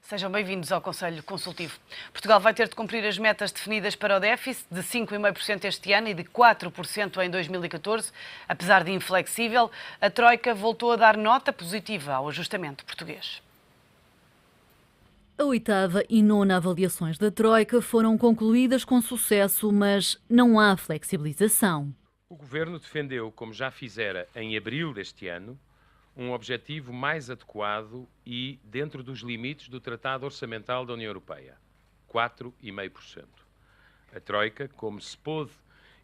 Sejam bem-vindos ao Conselho Consultivo. Portugal vai ter de cumprir as metas definidas para o déficit de 5,5% este ano e de 4% em 2014. Apesar de inflexível, a Troika voltou a dar nota positiva ao ajustamento português. A 8ª e 9ª avaliações da Troika foram concluídas com sucesso, mas não há flexibilização. O Governo defendeu, como já fizera em abril deste ano, um objetivo mais adequado e dentro dos limites do Tratado Orçamental da União Europeia, 4,5%. A Troika, como se pôde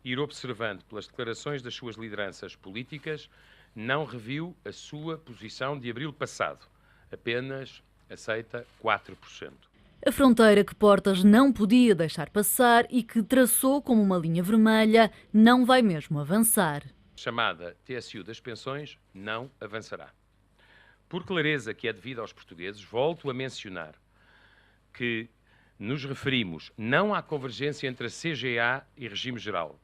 ir observando pelas declarações das suas lideranças políticas, não reviu a sua posição de abril passado, apenas aceita 4%. A fronteira que Portas não podia deixar passar e que traçou como uma linha vermelha não vai mesmo avançar. Chamada TSU das pensões, não avançará. Por clareza que é devida aos portugueses, volto a mencionar que nos referimos não à convergência entre a CGA e regime geral.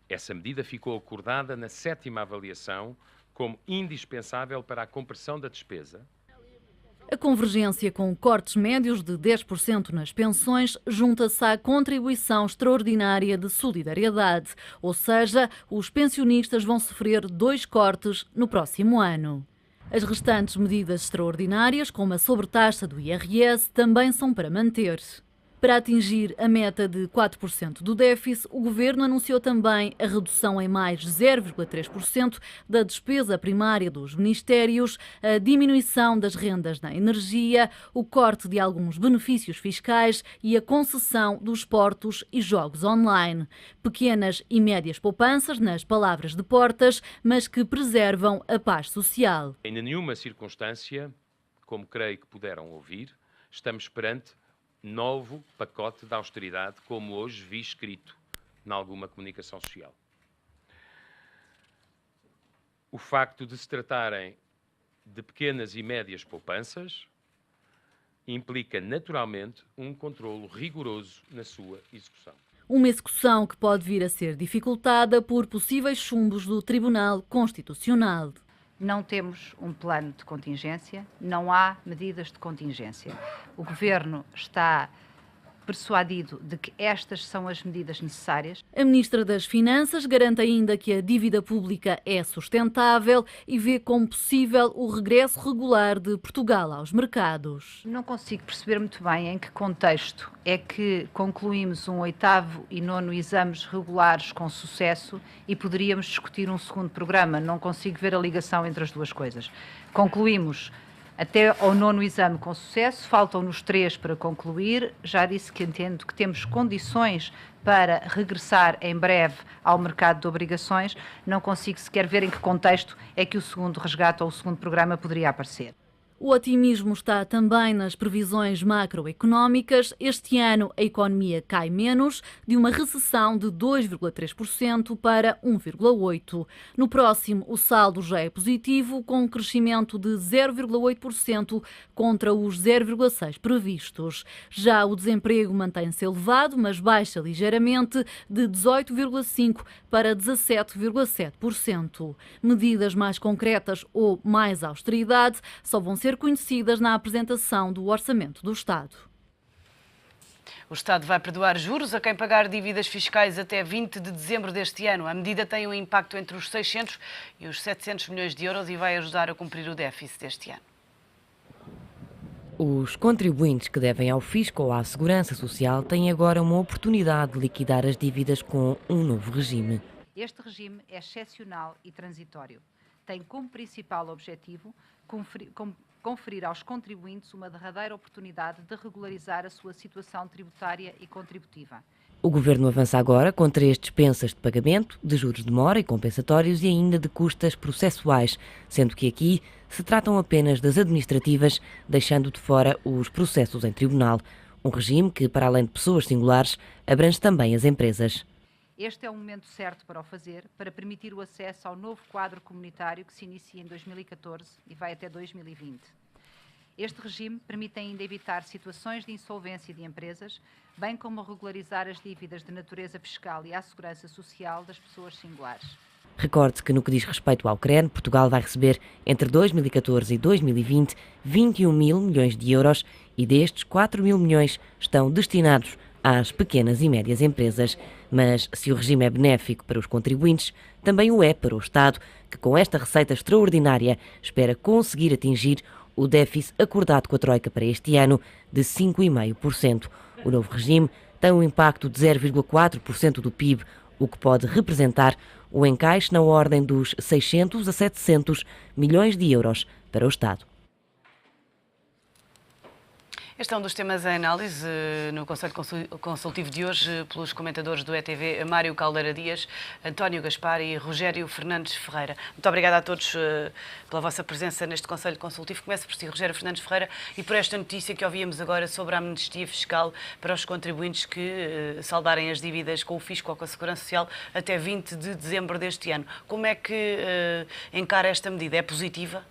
Essa medida ficou acordada na 7ª avaliação como indispensável para a compressão da despesa. A convergência com cortes médios de 10% nas pensões junta-se à contribuição extraordinária de solidariedade, ou seja, os pensionistas vão sofrer 2 cortes no próximo ano. As restantes medidas extraordinárias, como a sobretaxa do IRS, também são para manter. Para atingir a meta de 4% do déficit, o Governo anunciou também a redução em mais 0,3% da despesa primária dos ministérios, a diminuição das rendas na energia, o corte de alguns benefícios fiscais e a concessão dos portos e jogos online. Pequenas e médias poupanças, nas palavras de Portas, mas que preservam a paz social. Em nenhuma circunstância, como creio que puderam ouvir, estamos perante novo pacote de austeridade, como hoje vi escrito em alguma comunicação social. O facto de se tratarem de pequenas e médias poupanças implica naturalmente um controlo rigoroso na sua execução. Uma execução que pode vir a ser dificultada por possíveis chumbos do Tribunal Constitucional. Não temos um plano de contingência, não há medidas de contingência. O Governo está persuadido de que estas são as medidas necessárias. A Ministra das Finanças garante ainda que a dívida pública é sustentável e vê como possível o regresso regular de Portugal aos mercados. Não consigo perceber muito bem em que contexto é que concluímos um 8º e 9º exames regulares com sucesso e poderíamos discutir um segundo programa. Não consigo ver a ligação entre as duas coisas. Concluímos até ao 9º exame com sucesso, faltam-nos 3 para concluir. Já disse que entendo que temos condições para regressar em breve ao mercado de obrigações. Não consigo sequer ver em que contexto é que o segundo resgate ou o segundo programa poderia aparecer. O otimismo está também nas previsões macroeconómicas. Este ano a economia cai menos, de uma recessão de 2,3% para 1,8%. No próximo, o saldo já é positivo, com um crescimento de 0,8% contra os 0,6% previstos. Já o desemprego mantém-se elevado, mas baixa ligeiramente, de 18,5% para 17,7%. Medidas mais concretas ou mais austeridade só vão ser conhecidas na apresentação do Orçamento do Estado. O Estado vai perdoar juros a quem pagar dívidas fiscais até 20 de dezembro deste ano. A medida tem um impacto entre os 600 e os 700 milhões de euros e vai ajudar a cumprir o déficit deste ano. Os contribuintes que devem ao fisco ou à segurança social têm agora uma oportunidade de liquidar as dívidas com um novo regime. Este regime é excepcional e transitório. Tem como principal objetivo conferir aos contribuintes uma derradeira oportunidade de regularizar a sua situação tributária e contributiva. O Governo avança agora com 3 dispensas de pagamento, de juros de mora e compensatórios e ainda de custas processuais, sendo que aqui se tratam apenas das administrativas, deixando de fora os processos em tribunal. Um regime que, para além de pessoas singulares, abrange também as empresas. Este é o momento certo para o fazer, para permitir o acesso ao novo quadro comunitário que se inicia em 2014 e vai até 2020. Este regime permite ainda evitar situações de insolvência de empresas, bem como regularizar as dívidas de natureza fiscal e à segurança social das pessoas singulares. Recorde-se que no que diz respeito ao CREN, Portugal vai receber entre 2014 e 2020 21 mil milhões de euros e destes 4 mil milhões estão destinados às pequenas e médias empresas. Mas se o regime é benéfico para os contribuintes, também o é para o Estado, que com esta receita extraordinária espera conseguir atingir o déficit acordado com a Troika para este ano de 5,5%. O novo regime tem um impacto de 0,4% do PIB, o que pode representar o encaixe na ordem dos 600 a 700 milhões de euros para o Estado. Este é um dos temas em análise no Conselho Consultivo de hoje pelos comentadores do ETV Mário Caldeira Dias, António Gaspar e Rogério Fernandes Ferreira. Muito obrigada a todos pela vossa presença neste Conselho Consultivo. Começo por si, Rogério Fernandes Ferreira, e por esta notícia que ouvíamos agora sobre a amnistia fiscal para os contribuintes que saldarem as dívidas com o Fisco ou com a Segurança Social até 20 de dezembro deste ano. Como é que encara esta medida? É positiva?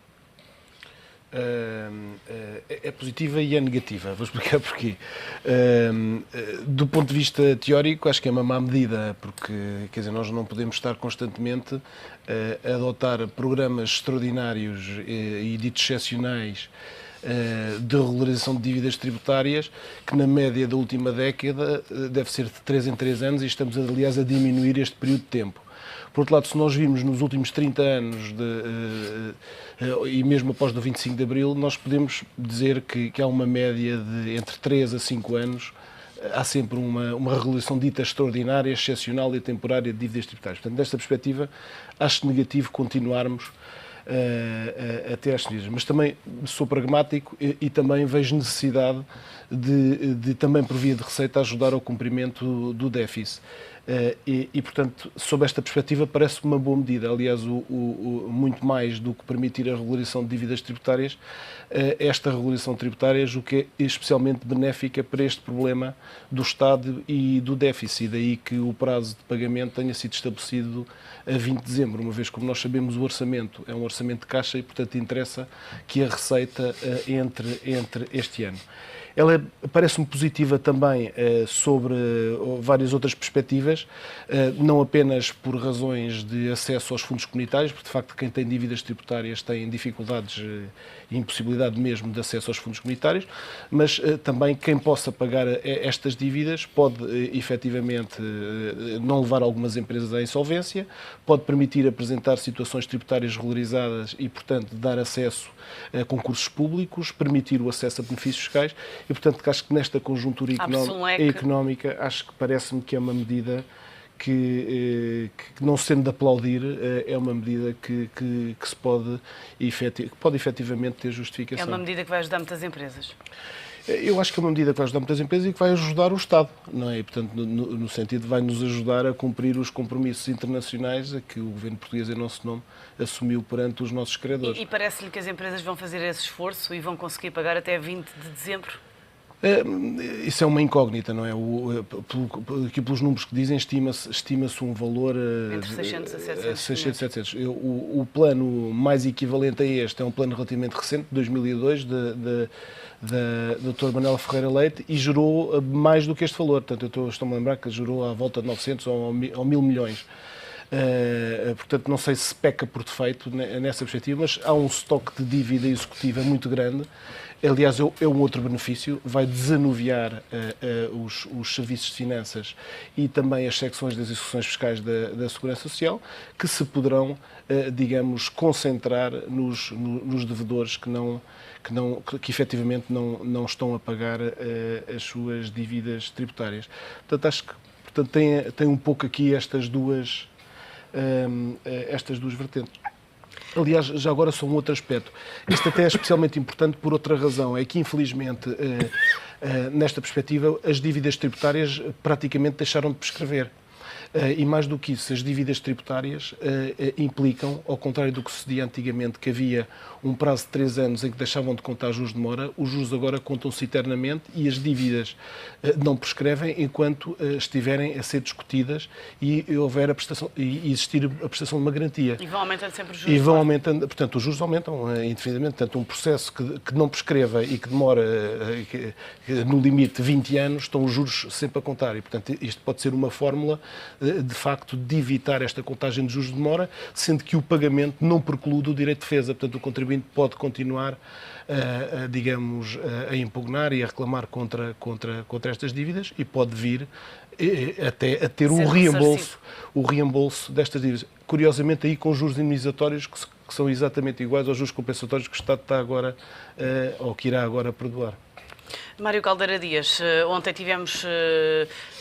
É positiva e é negativa. Vou explicar porquê. Do ponto de vista teórico, acho que é uma má medida, porque, quer dizer, nós não podemos estar constantemente a adotar programas extraordinários e ditos excepcionais de regularização de dívidas tributárias, que na média da última década deve ser de 3 em 3 anos, e estamos, aliás, a diminuir este período de tempo. Por outro lado, se nós vimos nos últimos 30 anos, e mesmo após o 25 de Abril, nós podemos dizer que há uma média de entre 3 a 5 anos, há sempre uma regularização dita extraordinária, excepcional e temporária de dívidas tributárias. Portanto, desta perspectiva, acho negativo continuarmos a ter estas medidas. Mas também sou pragmático e também vejo necessidade de também, por via de receita, ajudar ao cumprimento do déficit. Portanto, sob esta perspectiva, parece uma boa medida. Aliás, muito mais do que permitir a regularização de dívidas tributárias, esta regularização tributária julgo que é especialmente benéfica para este problema do Estado e do déficit. Daí que o prazo de pagamento tenha sido estabelecido a 20 de dezembro, uma vez, como nós sabemos, o orçamento é um orçamento de caixa e, portanto, interessa que a receita entre este ano. Ela parece-me positiva também sobre várias outras perspectivas, não apenas por razões de acesso aos fundos comunitários, porque de facto quem tem dívidas tributárias tem dificuldades e impossibilidade mesmo de acesso aos fundos comunitários, mas também quem possa pagar estas dívidas pode efetivamente não levar algumas empresas à insolvência, pode permitir apresentar situações tributárias regularizadas e, portanto, dar acesso a concursos públicos, permitir o acesso a benefícios fiscais e, portanto, acho que nesta conjuntura económica, acho que parece-me que é uma medida que não sendo de aplaudir, é uma medida que se pode efetivamente ter justificação. É uma medida que vai ajudar muitas empresas? Eu acho que é uma medida que vai ajudar muitas empresas e que vai ajudar o Estado, não é? E, portanto, no sentido de vai nos ajudar a cumprir os compromissos internacionais a que o governo português, em nosso nome, assumiu perante os nossos credores. E parece-lhe que as empresas vão fazer esse esforço e vão conseguir pagar até 20 de dezembro? Isso é uma incógnita, não é? Aqui pelos números que dizem, estima-se um valor entre 600 a 700. 600 a 700. O plano mais equivalente a este é um plano relativamente recente, de 2002, da Dr. Manuela Ferreira Leite, e gerou mais do que este valor. Portanto, estou-me a lembrar que gerou à volta de 900 ou 1.000 milhões. Portanto, não sei se peca por defeito nessa perspectiva, mas há um estoque de dívida executiva muito grande. Aliás, é um outro benefício, vai desanuviar os serviços de finanças e também as secções das execuções fiscais da Segurança Social, que se poderão, digamos, concentrar nos devedores que efetivamente não estão a pagar as suas dívidas tributárias. Portanto, acho que tem um pouco aqui estas duas vertentes. Aliás, já agora só um outro aspecto. Isto até é especialmente importante por outra razão. É que, infelizmente, nesta perspectiva, as dívidas tributárias praticamente deixaram de prescrever. E mais do que isso, as dívidas tributárias implicam, ao contrário do que sucedia antigamente, que havia um prazo de 3 anos em que deixavam de contar juros de demora, os juros agora contam-se eternamente e as dívidas não prescrevem enquanto estiverem a ser discutidas e houver existir a prestação de uma garantia. E vão aumentando sempre os juros. E vão aumentando, portanto, os juros aumentam indefinidamente. Portanto, um processo que não prescreva e que demora no limite 20 anos, estão os juros sempre a contar. E, portanto, isto pode ser uma fórmula de facto, de evitar esta contagem de juros de demora, sendo que o pagamento não preclude o direito de defesa. Portanto, o contribuinte pode continuar, digamos, a impugnar e a reclamar contra estas dívidas e pode vir até a ter o reembolso destas dívidas. Curiosamente, aí com juros indemnizatórios que são exatamente iguais aos juros compensatórios que o Estado está agora, ou que irá agora perdoar. Mário Caldeira Dias, ontem tivemos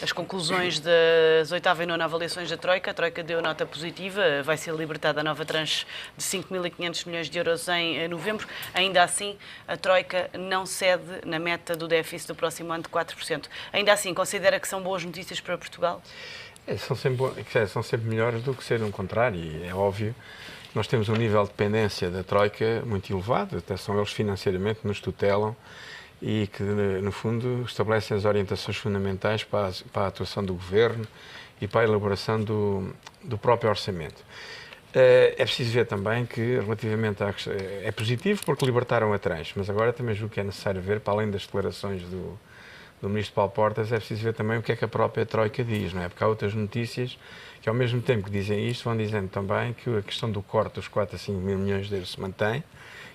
as conclusões das 8ª e 9ª avaliações da Troika. A Troika deu nota positiva, vai ser libertada a nova tranche de 5.500 milhões de euros em novembro. Ainda assim, a Troika não cede na meta do déficit do próximo ano de 4%. Ainda assim, considera que são boas notícias para Portugal? São sempre melhores do que ser um contrário, e é óbvio. Nós temos um nível de dependência da Troika muito elevado, até são eles financeiramente que nos tutelam e que, no fundo, estabelecem as orientações fundamentais para a atuação do Governo e para a elaboração do próprio orçamento. É preciso ver também que, relativamente à questão, é positivo porque libertaram a tranche, mas agora também julgo que é necessário ver, para além das declarações do Ministro Paulo Portas, é preciso ver também o que é que a própria Troika diz, não é? Porque há outras notícias que, ao mesmo tempo que dizem isto, vão dizendo também que a questão do corte dos 4 a 5 mil milhões de euros se mantém,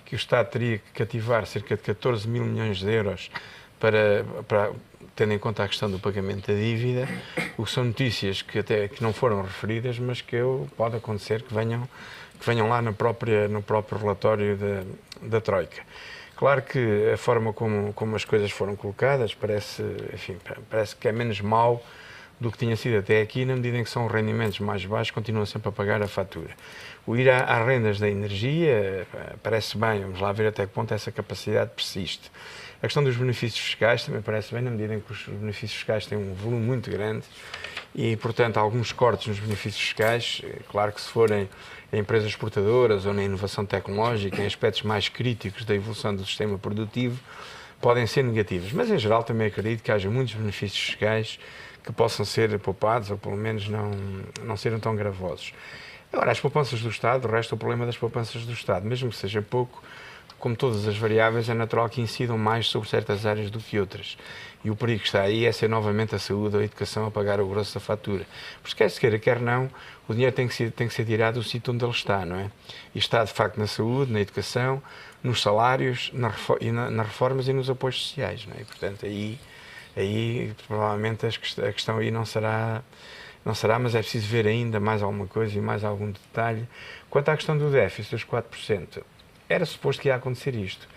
que o Estado teria que cativar cerca de 14 mil milhões de euros para tendo em conta a questão do pagamento da dívida, o que são notícias que não foram referidas, mas que pode acontecer que venham lá no próprio relatório da Troika. Claro que a forma como as coisas foram colocadas parece que é menos mau do que tinha sido até aqui, na medida em que são rendimentos mais baixos, continuam sempre a pagar a fatura. O ir às rendas da energia parece bem, vamos lá ver até que ponto essa capacidade persiste. A questão dos benefícios fiscais também parece bem, na medida em que os benefícios fiscais têm um volume muito grande e, portanto, alguns cortes nos benefícios fiscais, claro que se forem em empresas exportadoras ou na inovação tecnológica, em aspectos mais críticos da evolução do sistema produtivo, podem ser negativos. Mas, em geral, também acredito que haja muitos benefícios fiscais que possam ser poupados ou, pelo menos, não serem tão gravosos. Agora, as poupanças do Estado, o resto é o problema das poupanças do Estado. Mesmo que seja pouco, como todas as variáveis, é natural que incidam mais sobre certas áreas do que outras. E o perigo que está aí é ser novamente a saúde ou a educação a pagar o grosso da fatura. Porque quer se queira, quer não, o dinheiro tem que ser tirado do sítio onde ele está, não é? E está, de facto, na saúde, na educação, nos salários, nas reformas e nos apoios sociais, não é? E, portanto, aí provavelmente a questão aí não será, mas é preciso ver ainda mais alguma coisa e mais algum detalhe. Quanto à questão do déficit dos 4%, era suposto que ia acontecer isto.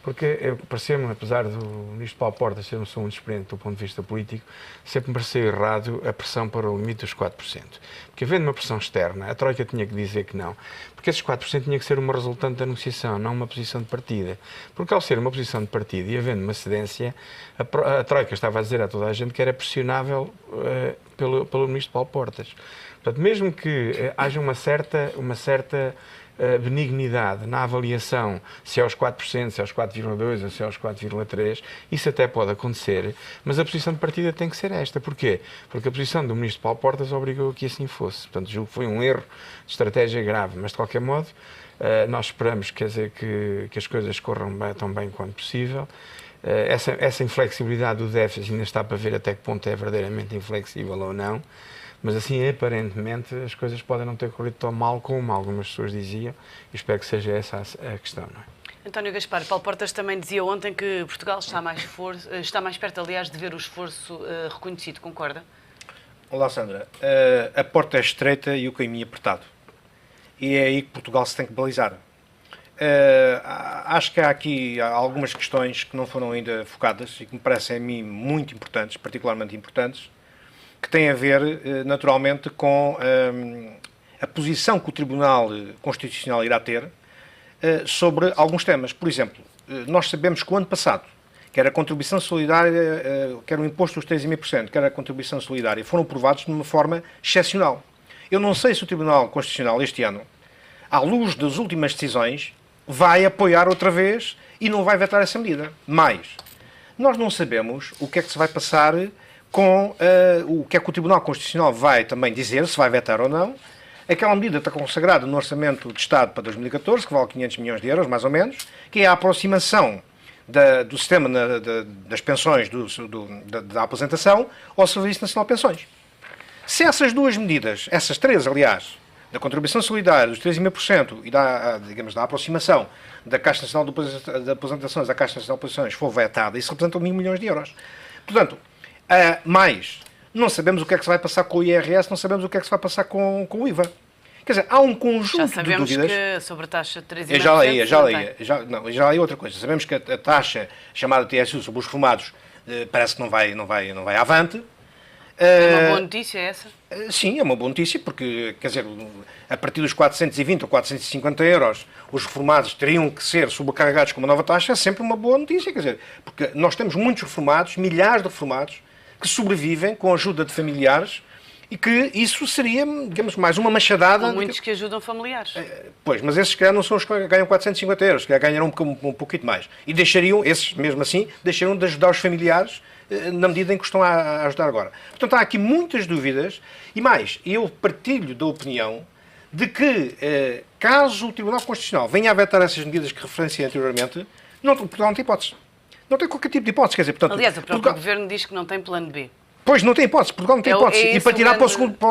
Porque pareceu-me, apesar do Ministro Paulo Portas ser uma pessoa muito experiente do ponto de vista político, sempre me pareceu errado a pressão para o limite dos 4%. Porque, havendo uma pressão externa, a Troika tinha que dizer que não. Porque esses 4% tinha que ser uma resultante da negociação, não uma posição de partida. Porque, ao ser uma posição de partida e havendo uma cedência, a Troika estava a dizer a toda a gente que era pressionável pelo Ministro Paulo Portas. Portanto, mesmo que haja uma certa benignidade na avaliação, se é aos 4%, se é aos 4,2% ou se é aos 4,3%, isso até pode acontecer, mas a posição de partida tem que ser esta. Porquê? Porque a posição do Ministro Paulo Portas obrigou a que assim fosse. Portanto, julgo que foi um erro de estratégia grave, mas de qualquer modo, nós esperamos, quer dizer, que as coisas corram tão bem quanto possível. Essa inflexibilidade do déficit ainda está para ver até que ponto é verdadeiramente inflexível ou não. Mas assim, aparentemente, as coisas podem não ter corrido tão mal como algumas pessoas diziam, e espero que seja essa a questão, não é? António Gaspar, Paulo Portas também dizia ontem que Portugal está mais perto, aliás, de ver o esforço reconhecido, concorda? Olá, Sandra. A porta é estreita e o caminho apertado. E é aí que Portugal se tem que balizar. Acho que há aqui algumas questões que não foram ainda focadas e que me parecem a mim muito importantes, particularmente importantes, que tem a ver, naturalmente, com a posição que o Tribunal Constitucional irá ter sobre alguns temas. Por exemplo, nós sabemos que o ano passado, quer a contribuição solidária, quer o imposto dos 3,5%, quer a contribuição solidária, foram aprovados de uma forma excepcional. Eu não sei se o Tribunal Constitucional, este ano, à luz das últimas decisões, vai apoiar outra vez e não vai vetar essa medida. Mas nós não sabemos o que é que se vai passar com o que é que o Tribunal Constitucional vai também dizer, se vai vetar ou não. Aquela medida está consagrada no Orçamento de Estado para 2014, que vale 500 milhões de euros, mais ou menos, que é a aproximação do sistema das pensões, da aposentação, ao Serviço Nacional de Pensões. Se essas duas medidas, essas três, aliás, da contribuição solidária dos 3,5% e da aproximação da Caixa Nacional de Aposentações à Caixa Nacional de Aposentações for vetada, isso representa 1.000 milhões de euros. Portanto, mais, não sabemos o que é que se vai passar com o IRS, não sabemos o que é que se vai passar com o IVA. Quer dizer, há um conjunto de dúvidas. Já sabemos que sobre a taxa de 3,5%... Já leia outra coisa. Sabemos que a taxa chamada TSU sobre os reformados parece que não vai avante. É uma boa notícia essa? Sim, é uma boa notícia, porque, quer dizer, a partir dos 420 ou 450 euros, os reformados teriam que ser sobrecarregados com uma nova taxa, é sempre uma boa notícia, quer dizer, porque nós temos muitos reformados, milhares de reformados, que sobrevivem com a ajuda de familiares e que isso seria, digamos, mais uma machadada... Há muitos que ajudam familiares. Pois, mas esses, se calhar, não são os que ganham 450 euros, se calhar ganharão um pouquinho mais. E deixariam, esses, mesmo assim, deixariam de ajudar os familiares na medida em que estão a ajudar agora. Portanto, há aqui muitas dúvidas e mais, eu partilho da opinião de que, caso o Tribunal Constitucional venha a vetar essas medidas que referenciei anteriormente, Portugal não tem hipótese. Não tem qualquer tipo de hipótese. Quer dizer, portanto, aliás, o próprio Governo diz que não tem plano B. Pois, não tem hipótese. Portugal não tem hipótese. E para tirar para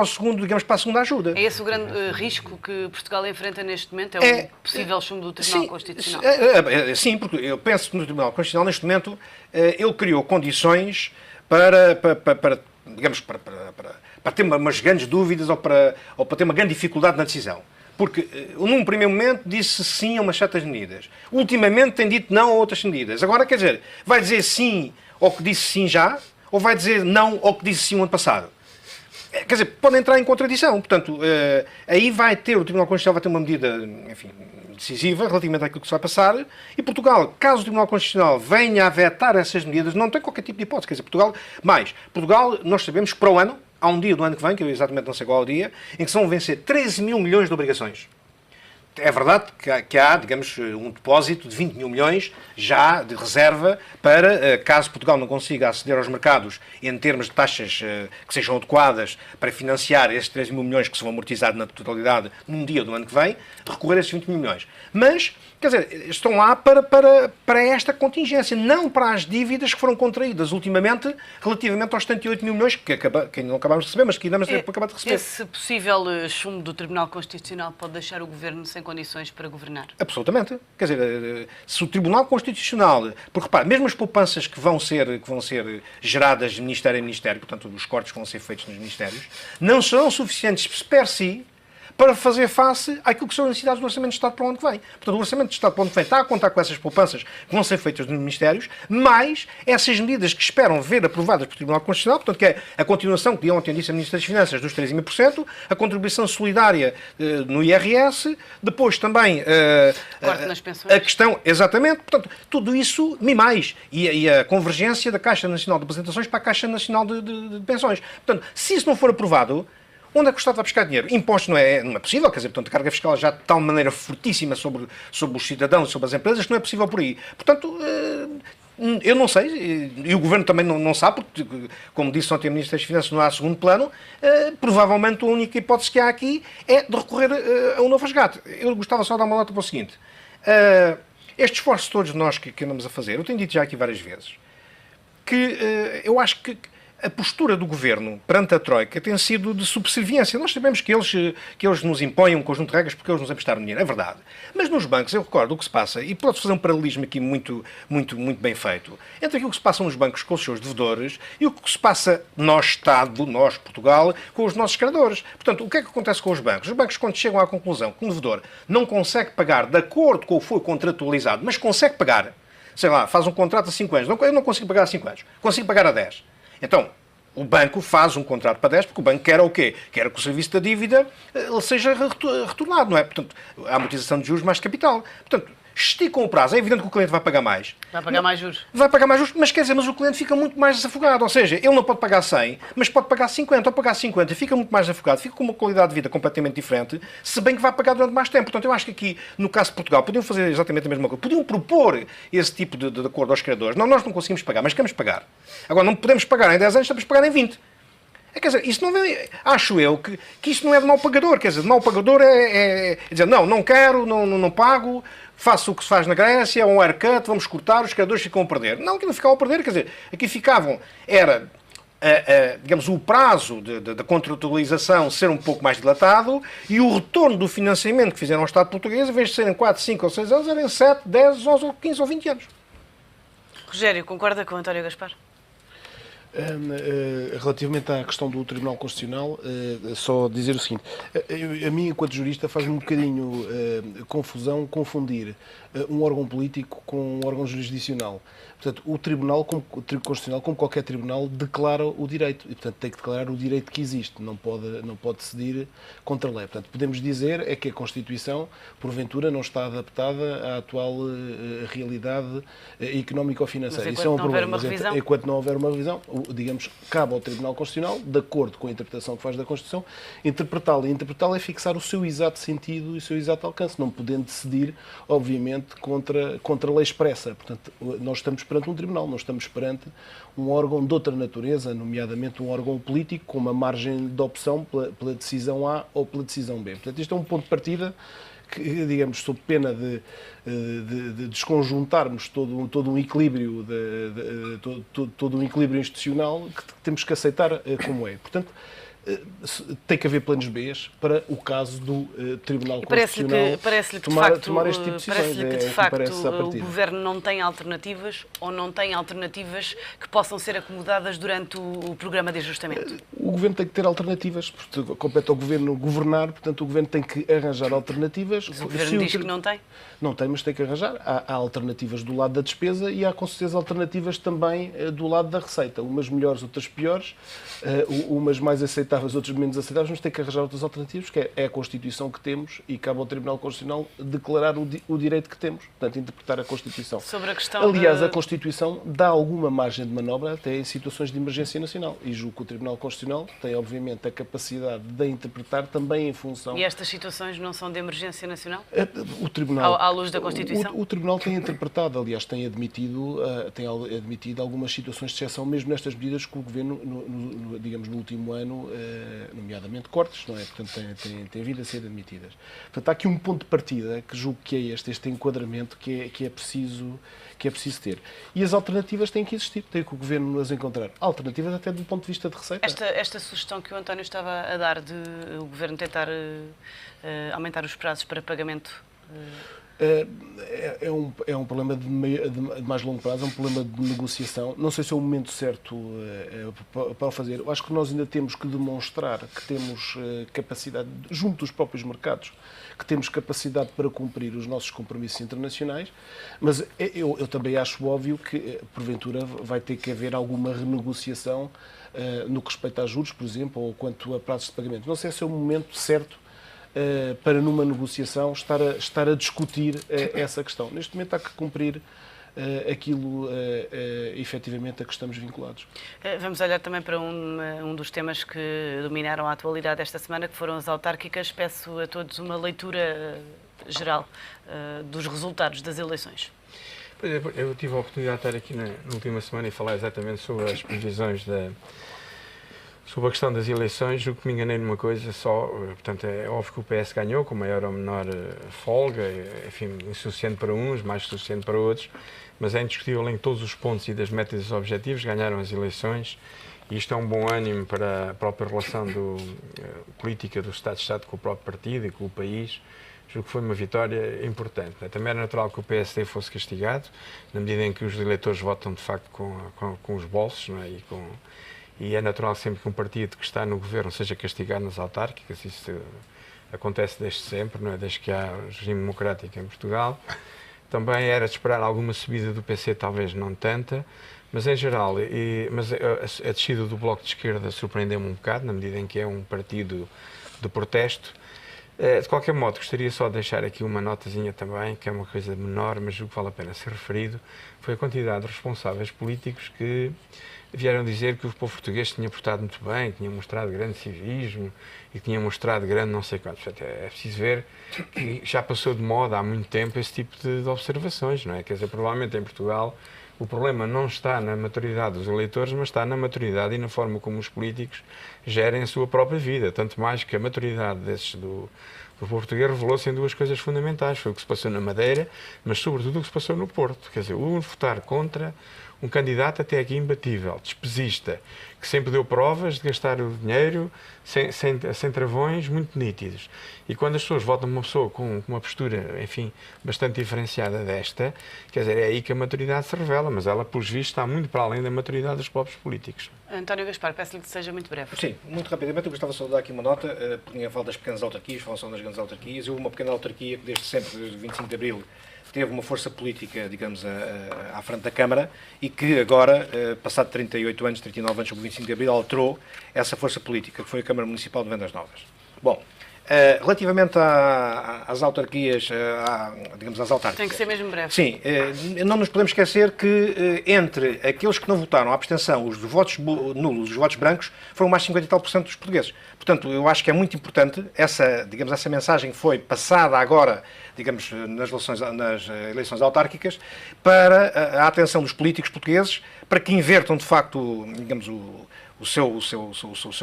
a segunda ajuda. É esse o grande risco que Portugal enfrenta neste momento? É o possível chumbo do Tribunal Constitucional? Sim, porque eu penso que no Tribunal Constitucional, neste momento, ele criou condições para ter umas grandes dúvidas ou para ter uma grande dificuldade na decisão. Porque, num primeiro momento, disse sim a umas certas medidas. Ultimamente tem dito não a outras medidas. Agora, quer dizer, vai dizer sim ao que disse sim já, ou vai dizer não ao que disse sim o ano passado? Quer dizer, pode entrar em contradição. Portanto, aí o Tribunal Constitucional vai ter uma medida, enfim, decisiva relativamente àquilo que se vai passar, e Portugal, caso o Tribunal Constitucional venha a vetar essas medidas, não tem qualquer tipo de hipótese. Quer dizer, Portugal, nós sabemos que para o ano, há um dia do ano que vem, que eu exatamente não sei qual é o dia, em que se vão vencer 13.000 milhões de obrigações. É verdade que há, digamos, um depósito de 20 mil milhões já de reserva para, caso Portugal não consiga aceder aos mercados em termos de taxas que sejam adequadas para financiar esses 13 mil milhões que se vão amortizar na totalidade num dia do ano que vem, recorrer a esses 20 mil milhões. Mas, quer dizer, estão lá para esta contingência, não para as dívidas que foram contraídas ultimamente relativamente aos 78 mil milhões que não acabámos de receber, mas que ainda vamos acabar de receber. Esse possível chumbo do Tribunal Constitucional pode deixar o Governo sem condições para governar? Absolutamente. Quer dizer, se o Tribunal Constitucional... Porque, repare, mesmo as poupanças que vão ser geradas de Ministério em Ministério, portanto, os cortes que vão ser feitos nos Ministérios, não serão suficientes per si para fazer face àquilo que são as necessidades do Orçamento de Estado para o ano que vem. Portanto, o Orçamento de Estado para o ano que vem está a contar com essas poupanças que vão ser feitas nos Ministérios, mais essas medidas que esperam ver aprovadas pelo Tribunal Constitucional, portanto, que é a continuação, que ontem disse a Ministra das Finanças, dos 3,5%, a contribuição solidária no IRS, depois também corte nas pensões. A questão, exatamente, portanto, tudo isso, e mais, e a convergência da Caixa Nacional de Aposentações para a Caixa Nacional de Pensões. Portanto, se isso não for aprovado, onde é que o Estado vai buscar dinheiro? Impostos não é possível, quer dizer, portanto, a carga fiscal já de tal maneira fortíssima sobre os cidadãos, sobre as empresas, que não é possível por aí. Portanto, eu não sei, e o Governo também não sabe, porque, como disse ontem a Ministra das Finanças, não há segundo plano, provavelmente a única hipótese que há aqui é de recorrer a um novo resgate. Eu gostava só de dar uma nota para o seguinte. Estes esforços todos nós que andamos a fazer, eu tenho dito já aqui várias vezes, que eu acho que a postura do Governo perante a Troika tem sido de subserviência. Nós sabemos que eles nos impõem um conjunto de regras porque eles nos emprestaram dinheiro, é verdade. Mas nos bancos, eu recordo o que se passa, e pode fazer um paralelismo aqui muito bem feito, entre aquilo que se passa nos bancos com os seus devedores e o que se passa nós, Estado, nós, Portugal, com os nossos credores. Portanto, o que é que acontece com os bancos? Os bancos, quando chegam à conclusão que um devedor não consegue pagar de acordo com o que foi contratualizado, mas consegue pagar, sei lá, faz um contrato a 5 anos, eu não consigo pagar a 5 anos, consigo pagar a 10. Então, o banco faz um contrato para 10 porque o banco quer o quê? Quer que o serviço da dívida seja retornado, não é? Portanto, a amortização de juros mais capital. Portanto, esticam o prazo. É evidente que o cliente vai pagar mais. Vai pagar mais juros. Vai pagar mais juros, mas quer dizer, mas o cliente fica muito mais desafogado. Ou seja, ele não pode pagar 100, mas pode pagar 50. Ao pagar 50, fica muito mais desafogado, fica com uma qualidade de vida completamente diferente, se bem que vai pagar durante mais tempo. Portanto, eu acho que aqui, no caso de Portugal, podiam fazer exatamente a mesma coisa. Podiam propor esse tipo de acordo aos credores. Não, nós não conseguimos pagar, mas queremos pagar. Agora, não podemos pagar em 10 anos, estamos a pagar em 20. Quer dizer, isso não vem, acho eu que isso não é de mau pagador. Quer dizer, de mau pagador é dizer, não quero, não pago, faço o que se faz na Grécia, um haircut, vamos cortar, os credores ficam a perder. Não, aqui não ficavam a perder, quer dizer, aqui ficavam, era digamos, o prazo da contratualização ser um pouco mais dilatado e o retorno do financiamento que fizeram ao Estado português, em vez de serem 4, 5 ou 6 anos, eram 7, 10, 11, 15 ou 20 anos. Rogério, concorda com o António Gaspar? Relativamente à questão do Tribunal Constitucional, só dizer o seguinte: a mim, enquanto jurista, faz-me um bocadinho confusão confundir um órgão político com um órgão jurisdicional. Portanto, o Tribunal Constitucional, como qualquer tribunal, declara o direito e, portanto, tem que declarar o direito que existe, não pode decidir contra a lei. Portanto, podemos dizer é que a Constituição, porventura, não está adaptada à atual realidade económico-financeira. Isso é um problema. Mas enquanto não houver uma revisão, digamos, cabe ao Tribunal Constitucional, de acordo com a interpretação que faz da Constituição, interpretá-la. E interpretá-la é fixar o seu exato sentido e o seu exato alcance, não podendo decidir, obviamente, contra a lei expressa. Portanto, nós estamos perante um tribunal, não estamos perante um órgão de outra natureza, nomeadamente um órgão político com uma margem de opção pela decisão A ou pela decisão B. Portanto, isto é um ponto de partida que, digamos, sob pena de desconjuntarmos todo um equilíbrio, todo um equilíbrio institucional que temos que aceitar como é. Portanto, tem que haver planos B para o caso do Tribunal Constitucional tomar este tipo de decisões. Parece-lhe que, de facto, o Governo não tem alternativas ou não tem alternativas que possam ser acomodadas durante o programa de ajustamento? O Governo tem que ter alternativas, porque compete ao Governo governar, portanto o Governo tem que arranjar alternativas. Mas o Governo diz que não tem? Não tem, mas tem que arranjar. Há alternativas do lado da despesa e há com certeza alternativas também do lado da receita. Umas melhores, outras piores, umas mais aceitáveis, outros menos aceitáveis, mas tem que arranjar outras alternativas, que é a Constituição que temos e cabe ao Tribunal Constitucional declarar o direito que temos, portanto, interpretar a Constituição. Sobre a questão Aliás, a Constituição dá alguma margem de manobra até em situações de emergência nacional e julgo que o Tribunal Constitucional tem, obviamente, a capacidade de interpretar também em função... E estas situações não são de emergência nacional? O Tribunal... À luz da Constituição? O Tribunal tem interpretado, aliás, tem admitido algumas situações de exceção, mesmo nestas medidas que o Governo, digamos, no último ano, nomeadamente cortes, não é? Portanto, tem vindo a ser admitidas. Portanto, há aqui um ponto de partida que julgo que é este enquadramento que é preciso ter. E as alternativas têm que existir, tem que o Governo as encontrar. Alternativas até do ponto de vista de receita. Esta sugestão que o António estava a dar de o Governo tentar aumentar os prazos para pagamento... É um problema de mais longo prazo, é um problema de negociação. Não sei se é o momento certo para o fazer. Eu acho que nós ainda temos que demonstrar que temos capacidade, junto dos próprios mercados, que temos capacidade para cumprir os nossos compromissos internacionais, mas eu também acho óbvio que, porventura, vai ter que haver alguma renegociação no que respeita a juros, por exemplo, ou quanto a prazos de pagamento. Não sei se é o momento certo para, numa negociação, estar a discutir essa questão. Neste momento há que cumprir aquilo efetivamente a que estamos vinculados. Vamos olhar também para um dos temas que dominaram a atualidade esta semana, que foram as autárquicas. Peço a todos uma leitura geral dos resultados das eleições. Eu tive a oportunidade de estar aqui na última semana e falar exatamente sobre as previsões sobre a questão das eleições. O que me enganei numa coisa só, portanto, é óbvio que o PS ganhou com maior ou menor folga, enfim, insuficiente para uns, mais suficiente para outros, mas é indiscutível em todos os pontos e das metas e dos objetivos, ganharam as eleições e isto é um bom ânimo para a própria relação política do Estado-Estado com o próprio partido e com o país. Julgo que foi uma vitória importante. Também era natural que o PSD fosse castigado, na medida em que os eleitores votam, de facto, com os bolsos, não é? E é natural sempre que um partido que está no governo seja castigado nas autárquicas. Isso acontece desde sempre, não é? Desde que há regime democrático em Portugal. Também era de esperar alguma subida do PC, talvez não tanta, mas em geral, a descida do Bloco de Esquerda surpreendeu-me um bocado, na medida em que é um partido de protesto. De qualquer modo, gostaria só de deixar aqui uma notazinha também, que é uma coisa menor, mas julgo que vale a pena ser referido, foi a quantidade de responsáveis políticos que vieram dizer que o povo português tinha portado muito bem, que tinha mostrado grande civismo e que tinha mostrado grande não sei quanto. Portanto, é preciso ver que já passou de moda há muito tempo esse tipo de observações, não é? Quer dizer, provavelmente em Portugal o problema não está na maturidade dos eleitores, mas está na maturidade e na forma como os políticos gerem a sua própria vida. Tanto mais que a maturidade do povo português revelou-se em duas coisas fundamentais. Foi o que se passou na Madeira, mas sobretudo o que se passou no Porto. Quer dizer, o votar contra um candidato até aqui imbatível, despesista, que sempre deu provas de gastar o dinheiro sem travões muito nítidos. E quando as pessoas votam uma pessoa com uma postura, enfim, bastante diferenciada desta, quer dizer, é aí que a maturidade se revela, mas ela, pelos vistos, está muito para além da maturidade dos próprios políticos. António Gaspar, peço-lhe que seja muito breve. Sim, muito rapidamente, eu gostava só de dar aqui uma nota, porque ninguém fala das pequenas autarquias, falam só das grandes autarquias. Houve uma pequena autarquia que desde sempre, desde 25 de Abril, teve uma força política, digamos, à frente da Câmara e que agora, passado 38 anos, 39 anos, sobre o 25 de Abril, alterou essa força política, que foi a Câmara Municipal de Vendas Novas. Bom, relativamente às autarquias, digamos, às autárquicas... Tem que ser mesmo breve. Sim, não nos podemos esquecer que entre aqueles que não votaram à abstenção, os votos nulos, os votos brancos, foram mais de 50 e tal % dos portugueses. Portanto, eu acho que é muito importante essa mensagem que foi passada agora, digamos, nas eleições autárquicas, para a atenção dos políticos portugueses, para que invertam, de facto, digamos, o seu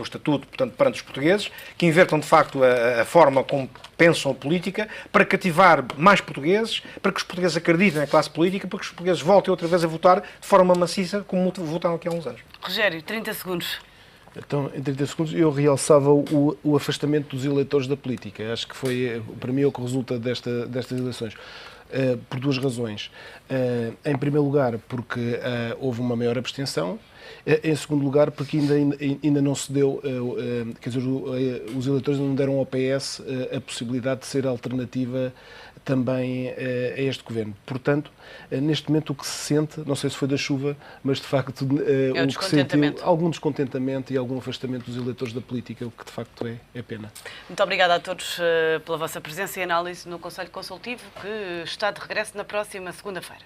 estatuto, portanto, perante os portugueses, que invertam, de facto, a forma como pensam a política, para cativar mais portugueses, para que os portugueses acreditem na classe política, para que os portugueses voltem outra vez a votar de forma maciça, como votaram aqui há uns anos. Rogério, 30 segundos. Então, em 30 segundos, eu realçava o afastamento dos eleitores da política. Acho que foi, para mim, o que resulta destas eleições. Por duas razões. Em primeiro lugar, porque houve uma maior abstenção. Em segundo lugar, porque ainda não se deu, quer dizer, os eleitores não deram ao PS a possibilidade de ser alternativa também a este governo. Portanto, neste momento o que se sente, não sei se foi da chuva, mas de facto É o o que se sentiu, descontentamento. algum descontentamento e algum afastamento dos eleitores da política, o que de facto é pena. Muito obrigada a todos pela vossa presença e análise no Conselho Consultivo, que está de regresso na próxima segunda-feira.